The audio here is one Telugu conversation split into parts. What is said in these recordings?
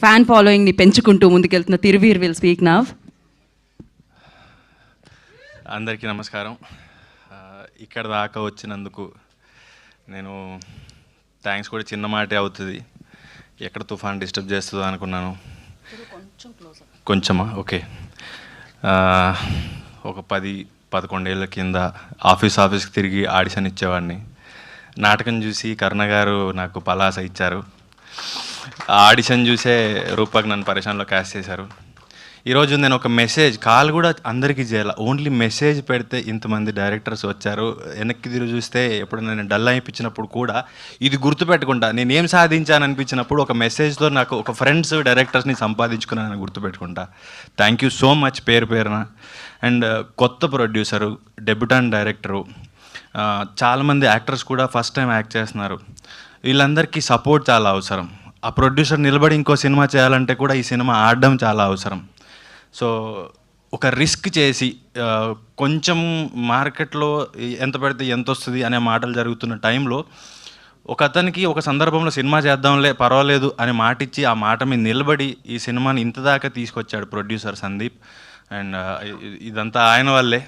ఫ్యాన్ ఫాలోయింగ్ని పెంచుకుంటూ ముందుకెళ్తున్న తిరువీర్ విల్ స్పీక్ నవ్. అందరికీ నమస్కారం. ఇక్కడ దాకా వచ్చినందుకు నేను థ్యాంక్స్ కూడా చిన్న మాటే అవుతుంది. ఎక్కడ తుఫాన్ డిస్టర్బ్ చేస్తుందో అనుకున్నాను. కొంచెమా? ఓకే. ఒక 10-11 ఏళ్ళ కింద ఆఫీస్కి తిరిగి ఆడిషన్ ఇచ్చేవాడిని. నాటకం చూసి కరుణ గారు నాకు పలాస ఇచ్చారు. ఆ ఆడిషన్ చూసే రూపక్ నన్ను పరిశ్రమలో క్యాస్ట్ చేశారు. ఈరోజు నేను ఒక కాల్ కూడా అందరికీ చేయాలి, ఓన్లీ మెసేజ్ పెడితే ఇంతమంది డైరెక్టర్స్ వచ్చారు. వెనక్కి తిరిగి చూస్తే ఎప్పుడైనా నేను డల్ అయిపించినప్పుడు కూడా ఇది గుర్తుపెట్టుకుంటా. నేను ఏం సాధించాను అనిపించినప్పుడు ఒక మెసేజ్తో నాకు ఒక ఫ్రెండ్స్ డైరెక్టర్స్ని సంపాదించుకున్నాను గుర్తుపెట్టుకుంటా. థ్యాంక్ యూ సో మచ్ పేరున. అండ్ కొత్త ప్రొడ్యూసరు, డెబ్యూటాంట్ డైరెక్టరు, చాలామంది యాక్టర్స్ కూడా ఫస్ట్ టైం యాక్ట్ చేస్తున్నారు. వీళ్ళందరికీ సపోర్ట్ చాలా అవసరం. ఆ ప్రొడ్యూసర్ నిలబడి ఇంకో సినిమా చేయాలంటే కూడా ఈ సినిమా ఆడడం చాలా అవసరం. సో ఒక రిస్క్ చేసి కొంచెం మార్కెట్లో ఎంత పెడితే ఎంత వస్తుంది అనే మాటలు జరుగుతున్న టైంలో ఒక అతనికి ఒక సందర్భంలో సినిమా చేద్దాంలే పర్వాలేదు అనే మాట ఇచ్చి ఆ మాట మీద నిలబడి ఈ సినిమాని ఇంత దాకా తీసుకొచ్చాడు ప్రొడ్యూసర్ సందీప్. అండ్ ఇదంతా ఆయన వల్లే.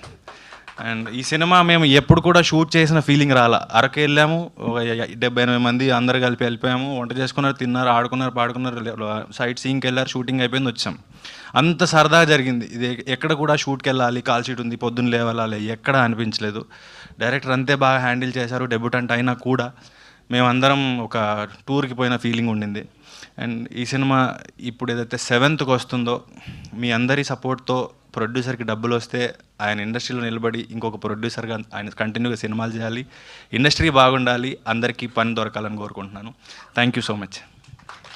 అండ్ ఈ సినిమా మేము ఎప్పుడు కూడా షూట్ చేసిన ఫీలింగ్ రాలా. అరకు వెళ్ళాము, 70-80 మంది అందరు కలిపి వెళ్ళిపోయాము, వంట చేసుకున్నారు, తిన్నారు, ఆడుకున్నారు, పాడుకున్నారు, సైట్ సీయింగ్కి వెళ్ళారు, షూటింగ్ అయిపోయింది, వచ్చాం. అంత సరదాగా జరిగింది. ఇది ఎక్కడ కూడా షూట్కి వెళ్ళాలి, కాల్ షీట్ ఉంది, పొద్దున్న లేవాలి, ఎక్కడ అనిపించలేదు. డైరెక్టర్ అంతే బాగా హ్యాండిల్ చేశారు. డెబ్యూటెంట్ అయినా కూడా మేమందరం ఒక టూర్కి పోయిన ఫీలింగ్ ఉండింది. అండ్ ఈ సినిమా ఇప్పుడు ఏదైతే 7th వస్తుందో మీ అందరి సపోర్ట్తో ప్రొడ్యూసర్కి డబ్బులు వస్తే ఆయన ఇండస్ట్రీలో నిలబడి ఇంకొక ప్రొడ్యూసర్గా ఆయన కంటిన్యూగా సినిమాలు చేయాలి, ఇండస్ట్రీ బాగుండాలి, అందరికీ పని దొరకాలని కోరుకుంటున్నాను. Thank you so much.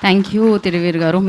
Thank you Thiruveer గారు.